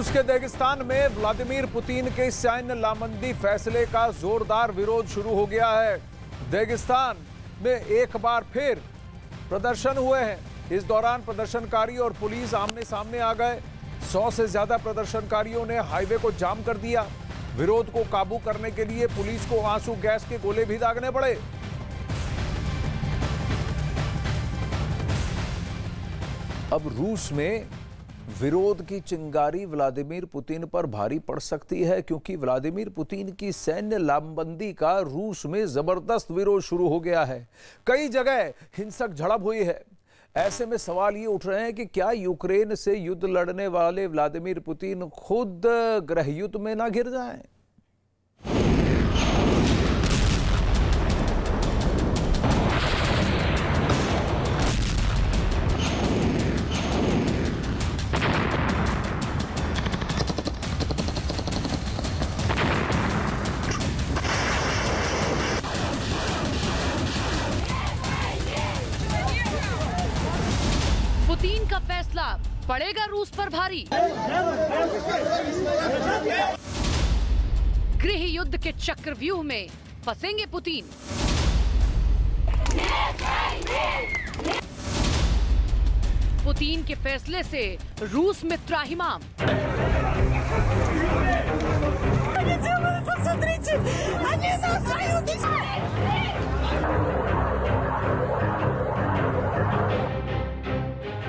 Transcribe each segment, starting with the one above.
रूस के दागिस्तान में व्लादिमीर पुतिन के सैन्य लामबंदी फैसले का जोरदार विरोध शुरू हो गया है। दागिस्तान में एक बार फिर प्रदर्शन हुए हैं। इस दौरान प्रदर्शनकारी और पुलिस आमने सामने आ गए। 100 से ज्यादा प्रदर्शनकारियों ने हाईवे को जाम कर दिया। विरोध को काबू करने के लिए पुलिस को आंसू गैस के गोले भी दागने पड़े। अब रूस में विरोध की चिंगारी व्लादिमीर पुतिन पर भारी पड़ सकती है, क्योंकि व्लादिमीर पुतिन की सैन्य लामबंदी का रूस में जबरदस्त विरोध शुरू हो गया है। कई जगह हिंसक झड़प हुई है। ऐसे में सवाल ये उठ रहे हैं कि क्या यूक्रेन से युद्ध लड़ने वाले व्लादिमीर पुतिन खुद गृहयुद्ध में ना घिर जाएं? पुतिन का फैसला पड़ेगा रूस पर भारी। गृह युद्ध के चक्रव्यूह में फंसेंगे पुतिन। पुतिन के फैसले से रूस में त्राहिमाम।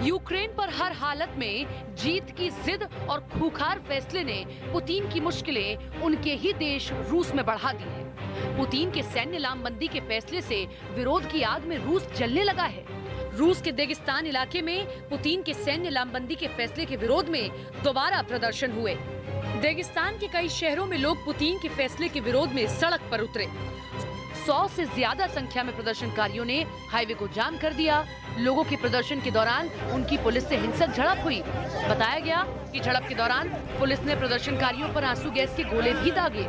यूक्रेन पर हर हालत में जीत की जिद और खूंखार फैसले ने पुतिन की मुश्किलें उनके ही देश रूस में बढ़ा दी है। पुतिन के सैन्य लामबंदी के फैसले से विरोध की आग में रूस जलने लगा है। रूस के दागिस्तान इलाके में पुतिन के सैन्य लामबंदी के फैसले के विरोध में दोबारा प्रदर्शन हुए। दागिस्तान के कई शहरों में लोग पुतिन के फैसले के विरोध में सड़क पर उतरे। 100 से ज्यादा संख्या में प्रदर्शनकारियों ने हाईवे को जाम कर दिया। लोगों के प्रदर्शन के दौरान उनकी पुलिस से हिंसक झड़प हुई। बताया गया कि झड़प के दौरान पुलिस ने प्रदर्शनकारियों पर आंसू गैस के गोले भी दागे।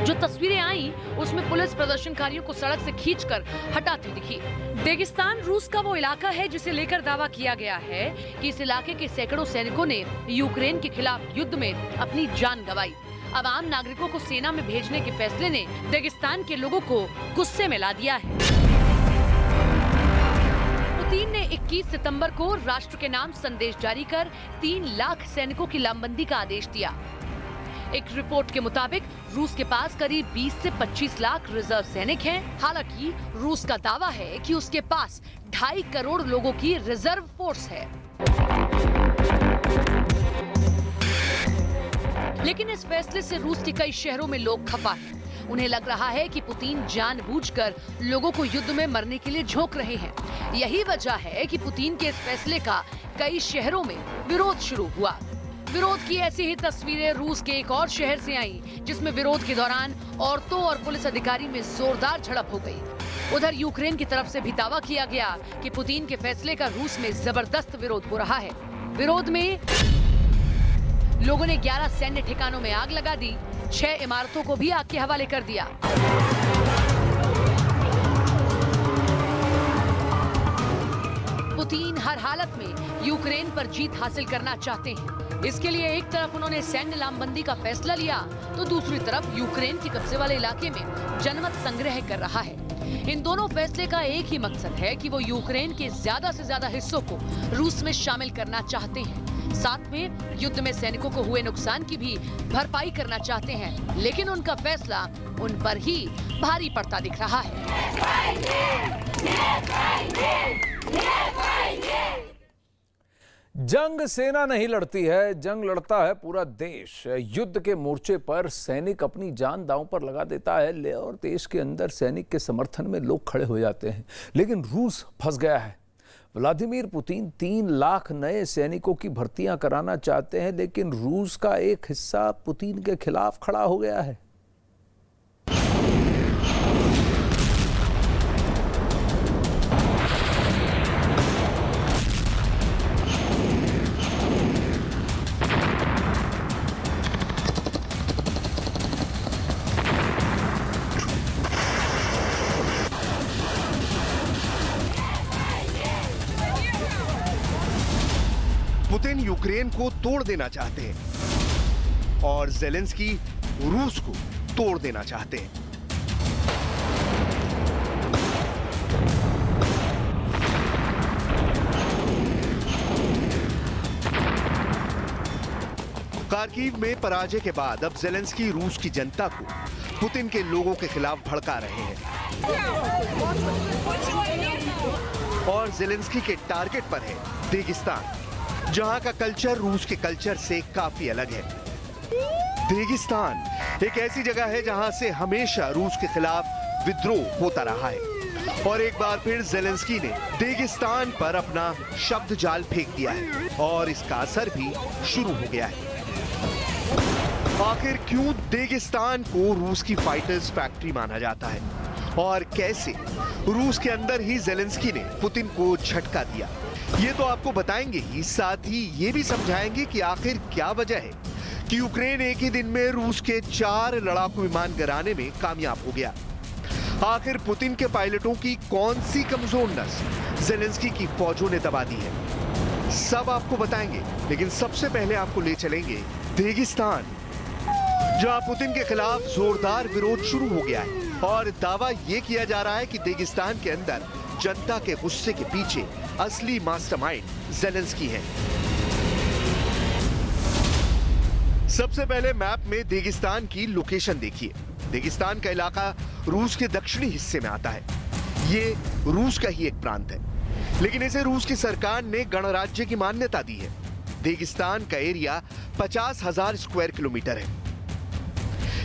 जो तस्वीरें आई उसमें पुलिस प्रदर्शनकारियों को सड़क से खींचकर हटाती दिखी। दागिस्तान रूस का वो इलाका है जिसे लेकर दावा किया गया है कि इस इलाके के सैकड़ों सैनिकों ने यूक्रेन के खिलाफ युद्ध में अपनी जान गंवाई। अब आम नागरिकों को सेना में भेजने के फैसले ने दागिस्तान के लोगों को गुस्से में ला दिया है। पुतिन ने 21 सितंबर को राष्ट्र के नाम संदेश जारी कर 3 लाख सैनिकों की लामबंदी का आदेश दिया। एक रिपोर्ट के मुताबिक रूस के पास करीब 20 से 25 लाख रिजर्व सैनिक हैं। हालांकि रूस का दावा है कि उसके पास 2.5 करोड़ लोगों की रिजर्व फोर्स है। लेकिन इस फैसले से रूस के कई शहरों में लोग खफा हैं। उन्हें लग रहा है कि पुतिन जानबूझकर लोगों को युद्ध में मरने के लिए झोंक रहे हैं। यही वजह है कि पुतिन के इस फैसले का कई शहरों में विरोध शुरू हुआ। विरोध की ऐसी ही तस्वीरें रूस के एक और शहर से आई, जिसमें विरोध के दौरान औरतों और पुलिस अधिकारी में जोरदार झड़प हो गई। उधर यूक्रेन की तरफ से भी दावा किया गया कि पुतिन के फैसले का रूस में जबरदस्त विरोध हो रहा है। विरोध में लोगों ने 11 सैन्य ठिकानों में आग लगा दी। 6 इमारतों को भी आग के हवाले कर दिया। पुतिन हर हालत में यूक्रेन पर जीत हासिल करना चाहते हैं। इसके लिए एक तरफ उन्होंने सैन्य लामबंदी का फैसला लिया, तो दूसरी तरफ यूक्रेन के कब्जे वाले इलाके में जनमत संग्रह कर रहा है। इन दोनों फैसले का एक ही मकसद है कि वो यूक्रेन के ज्यादा से ज्यादा हिस्सों को रूस में शामिल करना चाहते हैं। साथ में युद्ध में सैनिकों को हुए नुकसान की भी भरपाई करना चाहते हैं। लेकिन उनका फैसला उन पर ही भारी पड़ता दिख रहा है। जंग सेना नहीं लड़ती है, जंग लड़ता है पूरा देश। युद्ध के मोर्चे पर सैनिक अपनी जान दांव पर लगा देता है और देश के अंदर सैनिक के समर्थन में लोग खड़े हो जाते हैं। लेकिन रूस फंस गया है। व्लादिमीर पुतिन 3 लाख नए सैनिकों की भर्तियां कराना चाहते हैं, लेकिन रूस का एक हिस्सा पुतिन के खिलाफ खड़ा हो गया है। पुतिन यूक्रेन को तोड़ देना चाहते हैं और ज़ेलेंस्की रूस को तोड़ देना चाहते हैं। खार्किव में पराजय के बाद अब ज़ेलेंस्की रूस की जनता को पुतिन के लोगों के खिलाफ भड़का रहे हैं और ज़ेलेंस्की के टारगेट पर है देगिस्तान, जहां का कल्चर रूस के कल्चर से काफी अलग है। देगिस्तान एक ऐसी जगह है जहां से हमेशा रूस के खिलाफ विद्रोह होता रहा है और एक बार फिर ज़ेलेंस्की ने देगिस्तान पर अपना शब्द जाल फेंक दिया है और इसका असर भी शुरू हो गया है। आखिर क्यों देगिस्तान को रूस की फाइटर्स फैक्ट्री माना जाता है और कैसे रूस के अंदर ही ज़ेलेंस्की ने पुतिन को झटका दिया, ये तो आपको बताएंगे ही, साथ ही ये भी समझाएंगे कि आखिर क्या वजह है कि यूक्रेन एक ही दिन में रूस के 4 लड़ाकू विमान गिराने में कामयाब हो गया। आखिर पुतिन के पायलटों की कौन सी कमजोर नस ज़ेलेंस्की की फौजों ने दबा दी है, सब आपको बताएंगे। लेकिन सबसे पहले आपको ले चलेंगे देगिस्तान, जहां पुतिन के खिलाफ जोरदार विरोध शुरू हो गया है और दावा यह किया जा रहा है कि देगिस्तान के अंदर जनता के गुस्से के पीछे असली मास्टरमाइंड ज़ेलेंस्की है। सबसे पहले मैप में देगिस्तान की लोकेशन देखिए। देगिस्तान का इलाका रूस के दक्षिणी हिस्से में आता है। ये रूस का ही एक प्रांत है, लेकिन इसे रूस की सरकार ने गणराज्य की मान्यता दी है। देगिस्तान का एरिया 50,000 स्क्वायर किलोमीटर है,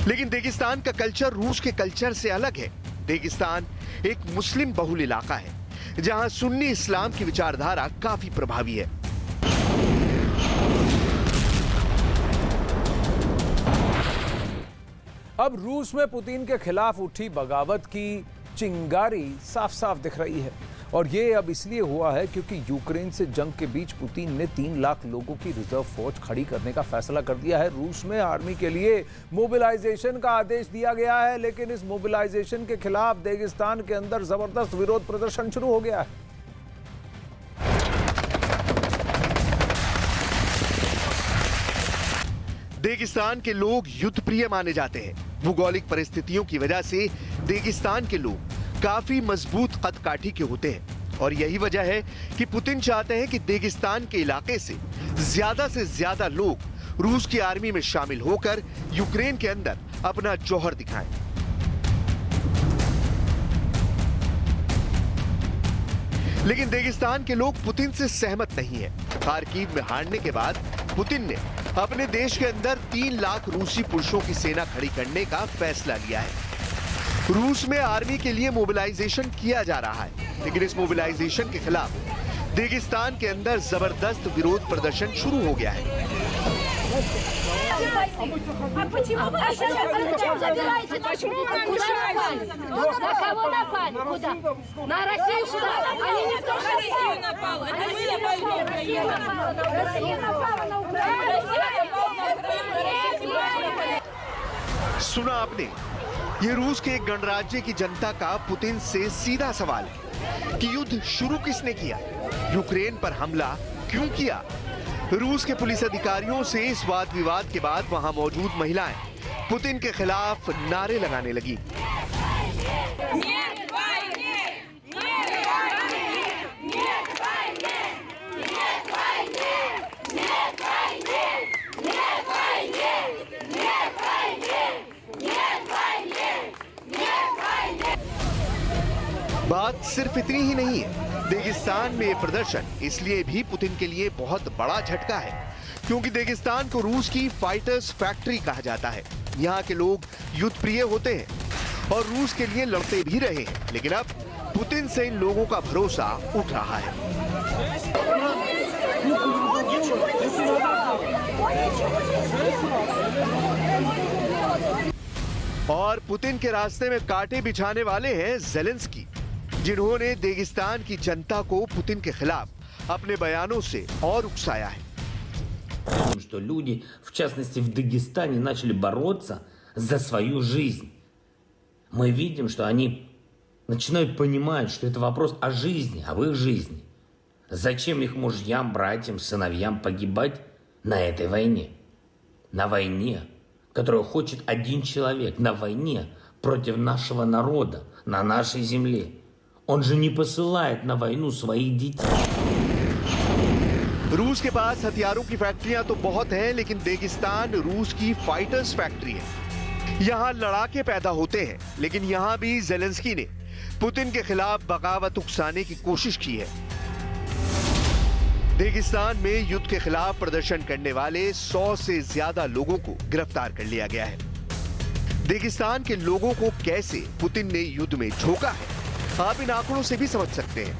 लेकिन देगिस्तान का कल्चर रूस के कल्चर से अलग है। देगिस्तान एक मुस्लिम बहुल इलाका है, जहां सुन्नी इस्लाम की विचारधारा काफी प्रभावी है। अब रूस में पुतिन के खिलाफ उठी बगावत की चिंगारी साफ साफ दिख रही है और ये अब इसलिए हुआ है क्योंकि यूक्रेन से जंग के बीच पुतिन ने 3 लाख लोगों की रिजर्व फौज खड़ी करने का फैसला कर दिया है। रूस में आर्मी के लिए मोबिलाइजेशन का आदेश दिया गया है, लेकिन इस मोबिलाइजेशन के खिलाफ देगिस्तान के अंदर जबरदस्त विरोध प्रदर्शन शुरू हो गया है। देगिस्तान के लोग युद्ध प्रिय माने जाते हैं। भौगोलिक परिस्थितियों की वजह से देगिस्तान के लोग काफी मजबूत कद काठी के होते हैं और यही वजह है कि पुतिन चाहते हैं कि देगिस्तान के इलाके से ज्यादा लोग रूस की आर्मी में शामिल होकर यूक्रेन के अंदर अपना जौहर दिखाएं। लेकिन देगिस्तान के लोग पुतिन से सहमत नहीं है। खार्किव में हारने के बाद पुतिन ने अपने देश के अंदर 3 लाख रूसी पुरुषों की सेना खड़ी करने का फैसला लिया है। रूस में आर्मी के लिए मोबिलाइजेशन किया जा रहा है, लेकिन इस मोबिलाइजेशन के खिलाफ देगिस्तान के अंदर जबरदस्त विरोध प्रदर्शन शुरू हो गया है। सुना आपने, ये रूस के एक गणराज्य की जनता का पुतिन से सीधा सवाल है कि युद्ध शुरू किसने किया, यूक्रेन पर हमला क्यों किया। रूस के पुलिस अधिकारियों से इस वाद विवाद के बाद वहां मौजूद महिलाएं पुतिन के खिलाफ नारे लगाने लगी। बात सिर्फ इतनी ही नहीं है, देगिस्तान में ये प्रदर्शन इसलिए भी पुतिन के लिए बहुत बड़ा झटका है क्योंकि देगिस्तान को रूस की फाइटर्स फैक्ट्री कहा जाता है। यहाँ के लोग युद्ध प्रिय होते हैं और रूस के लिए लड़ते भी रहे हैं, लेकिन अब पुतिन से इन लोगों का भरोसा उठ रहा है। और पुतिन के रास्ते में कांटे बिछाने वाले हैं ज़ेलेंस्की, जिन्होंने देगिस्तान की जनता को पुतिन के खिलाफ अपने बयानों से और उकसाया है। Что люди, в частности в Дагестане, начали бороться за свою жизнь. Мы видим, что они начинают понимать, что это вопрос о жизни, об их жизни. Зачем их мужьям, братьям, сыновьям погибать на этой войне? На войне, которую хочет один человек, на войне против нашего народа, на нашей земле. Он же не посылает на войну своих детей. रूस के पास हथियारों की फैक्ट्रियां तो बहुत हैं, लेकिन देगिस्तान रूस की फाइटर्स फैक्ट्री है। यहां लड़ाके पैदा होते हैं, लेकिन यहां भी ज़ेलेंस्की ने पुतिन के खिलाफ बगावत उकसाने की कोशिश की है। देगिस्तान में युद्ध के खिलाफ प्रदर्शन करने वाले 100 से ज्यादा लोगों को गिरफ्तार कर लिया गया है। देगिस्तान के लोगों को कैसे पुतिन ने युद्ध में झोंका है, आप इन आंकड़ों से भी समझ सकते हैं।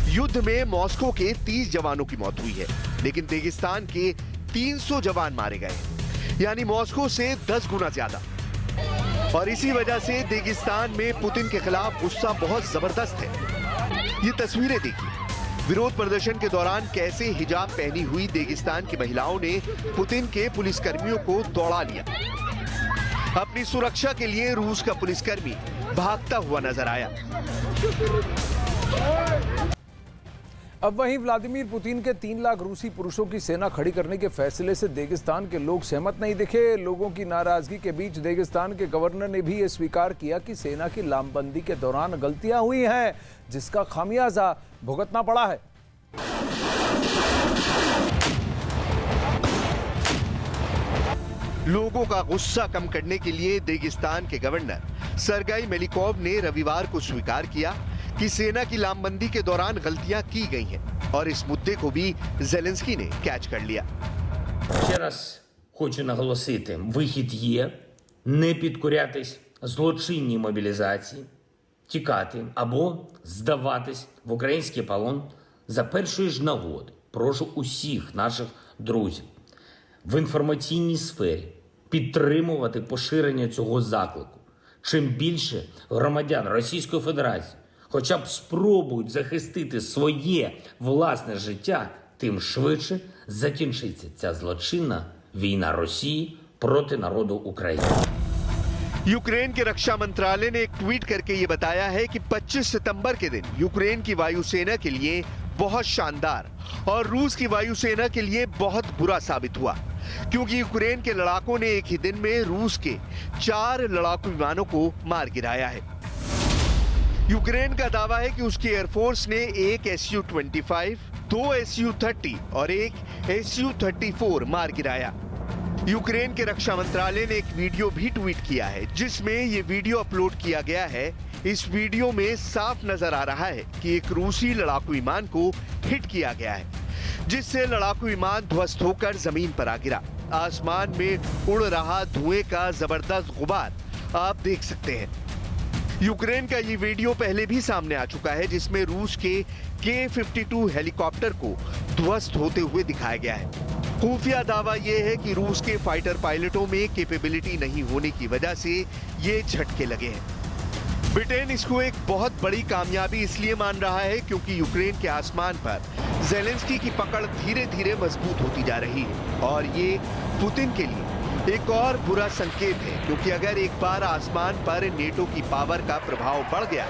युद्ध में मॉस्को के 30 जवानों की मौत हुई है, लेकिन देगिस्तान के 300 जवान मारे गए, यानी मॉस्को से 10 गुना ज्यादा। और इसी वजह से देगिस्तान में पुतिन के खिलाफ गुस्सा बहुत जबरदस्त है। ये तस्वीरें देखिए, विरोध प्रदर्शन के दौरान कैसे हिजाब पहनी हुई देगिस्तान की महिलाओं ने पुतिन के पुलिसकर्मियों को दौड़ा लिया। अपनी सुरक्षा के लिए रूस का पुलिसकर्मी भागता हुआ नजर आया। अब वहीं व्लादिमीर पुतिन के 3 लाख रूसी पुरुषों की सेना खड़ी करने के फैसले से देगिस्तान के लोग सहमत नहीं दिखे। लोगों की नाराजगी के बीच देगिस्तान के गवर्नर ने भी ये स्वीकार किया कि सेना की लामबंदी के दौरान गलतियां हुई हैं, जिसका खामियाजा भुगतना पड़ा है। लोगों का गुस्सा कम करने के लिए देगिस्तान के गवर्नर सरगई मेलिकोव ने रविवार को स्वीकार किया कि सेना की लामबंदी के दौरान गलतियां की गई हैं, और इस मुद्दे को भी ज़ेलेंस्की ने कैच कर लिया। Ще раз хочу наголосити, вихід є, не підкорятись злочинній мобілізації, тікати або здаватись в український полон за першої ж нагоди. Прошу усіх наших друзів в інформаційній сфері підтримувати поширення цього заклику. Чим більше громадян Російської Федерації хоча б спробують захистити своє власне життя, тим швидше закінчиться ця злочинна війна Росії проти народу України. यूक्रेन के रक्षा मंत्रालय ने एक ट्वीट करके ये बताया है कि 25 सितंबर के दिन यूक्रेन की वायुसेना के लिए बहुत शानदार और रूस की वायुसेना के लिए बहुत बुरा साबित हुआ, क्योंकि यूक्रेन के लड़ाकों ने एक ही दिन में रूस के 4 लड़ाकू विमानों को मार गिराया है। यूक्रेन का दावा है कि उसकी एयरफोर्स ने एक Su-25, 2 Su-30 और एक Su-34 मार गिराया। यूक्रेन के रक्षा मंत्रालय ने एक वीडियो भी ट्वीट किया है, जिसमें ये वीडियो अपलोड किया गया है। इस वीडियो में साफ नजर आ रहा है कि एक रूसी लड़ाकू विमान को हिट किया गया है, जिससे लड़ाकू विमान ध्वस्त होकर जमीन पर आ गिरा। आसमान में उड़ रहा धुएं का जबरदस्त गुबार आप देख सकते हैं। यूक्रेन का ये वीडियो पहले भी सामने आ चुका है, जिसमें रूस के K-52 हेलीकॉप्टर को ध्वस्त होते हुए दिखाया गया है। खुफिया दावा यह है कि रूस के फाइटर पायलटों में कैपेबिलिटी नहीं होने की वजह से ये झटके लगे हैं। ब्रिटेन इसको एक बहुत बड़ी कामयाबी इसलिए मान रहा है क्योंकि यूक्रेन के आसमान पर ज़ेलेंस्की की पकड़ धीरे धीरे मजबूत होती जा रही है, और ये पुतिन के लिए एक और बुरा संकेत है, क्योंकि अगर एक बार आसमान पर नेटो की पावर का प्रभाव बढ़ गया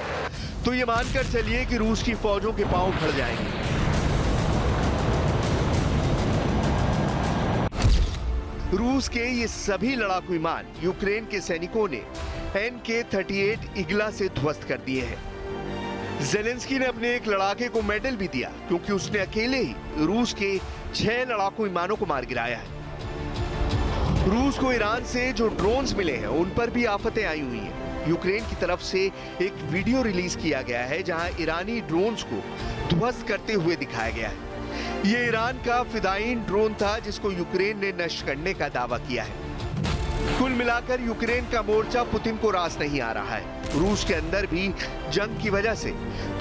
तो ये मानकर चलिए कि रूस की फौजों के पांव खड़ जाएंगे। रूस के ये सभी लड़ाकू विमान यूक्रेन के सैनिकों ने NK-38 इग्ला से ध्वस्त कर दिए हैं। ज़ेलेंस्की ने अपने एक लड़ाके को मेडल भी दिया, क्योंकि उसने अकेले ही रूस के 6 लड़ाकू विमानों को मार गिराया है। रूस को ईरान से जो ड्रोन्स मिले हैं उन पर भी आफतें आई हुई हैं। यूक्रेन की तरफ से एक वीडियो रिलीज किया गया है, जहां ईरानी ड्रोन्स को ध्वस्त करते हुए दिखाया गया है। ये ईरान का फिदाइन ड्रोन था, जिसको यूक्रेन ने नष्ट करने का दावा किया है। कुल मिलाकर यूक्रेन का मोर्चा पुतिन को रास नहीं आ रहा है। रूस के अंदर भी जंग की वजह से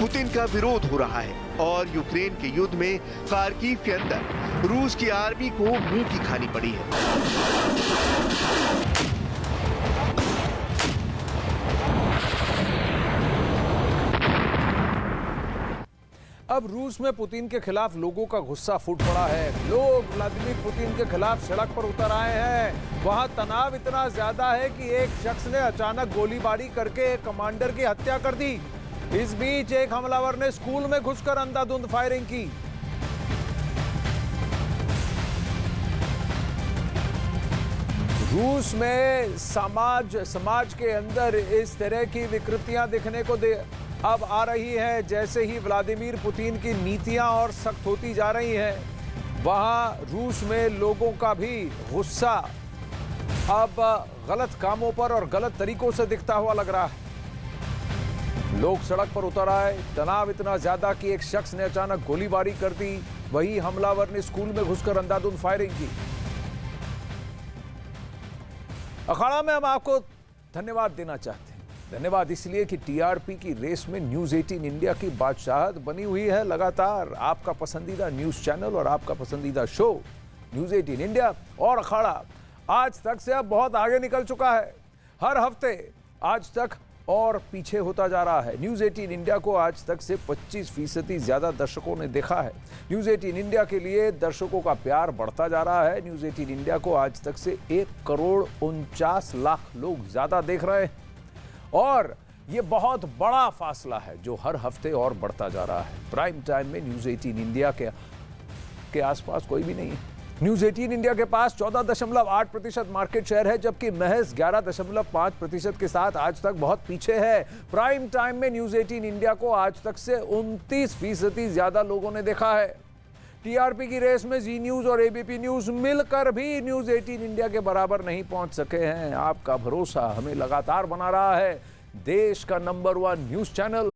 पुतिन का विरोध हो रहा है, और यूक्रेन के युद्ध में खार्किव के अंदर रूस की आर्मी को मुंह की खानी पड़ी है। अब रूस में पुतिन के खिलाफ लोगों का गुस्सा फूट पड़ा है। लोग व्लादिमीर पुतिन के खिलाफ सड़क पर उतर आए हैं। वहां तनाव इतना ज्यादा है कि एक शख्स ने अचानक गोलीबारी करके एक कमांडर की हत्या कर दी। इस बीच एक हमलावर ने स्कूल में घुसकर अंधाधुंध फायरिंग की। रूस में समाज के अंदर इस तरह की विकृतियां दिखने को अब आ रही है। जैसे ही व्लादिमीर पुतिन की नीतियां और सख्त होती जा रही हैं, वहां रूस में लोगों का भी गुस्सा अब गलत कामों पर और गलत तरीकों से दिखता हुआ लग रहा है। लोग सड़क पर उतर आए। तनाव इतना ज्यादा कि एक शख्स ने अचानक गोलीबारी कर दी। वही हमलावर ने स्कूल में घुसकर अंधाधुंध फायरिंग की। अखाड़ा में हम आपको धन्यवाद देना चाहते हैं। धन्यवाद इसलिए कि टीआरपी की रेस में न्यूज 18 इंडिया की बादशाहत बनी हुई है। लगातार आपका पसंदीदा न्यूज चैनल और आपका पसंदीदा शो न्यूज 18 इंडिया और अखाड़ा आज तक से अब बहुत आगे निकल चुका है। हर हफ्ते आज तक और पीछे होता जा रहा है। न्यूज 18 इंडिया को आज तक से 25% ज्यादा दर्शकों ने देखा है। न्यूज 18 इंडिया के लिए दर्शकों का प्यार बढ़ता जा रहा है। न्यूज 18 इंडिया को आज तक से 1,49,00,000 लोग ज्यादा देख रहे हैं और ये बहुत बड़ा फासला है जो हर हफ्ते और बढ़ता जा रहा है। प्राइम टाइम में न्यूज 18 इंडिया के आसपास कोई भी नहीं है। न्यूज 18 इंडिया के पास 14.8% मार्केट शेयर है, जबकि महज 11.5% के साथ आज तक बहुत पीछे है। प्राइम टाइम में न्यूज 18 इंडिया को आज तक से 29% ज्यादा लोगों ने देखा है। टीआरपी की रेस में जी न्यूज और एबीपी न्यूज मिलकर भी न्यूज 18 इंडिया के बराबर नहीं पहुंच सके हैं। आपका भरोसा हमें लगातार बना रहा है। देश का नंबर 1 न्यूज चैनल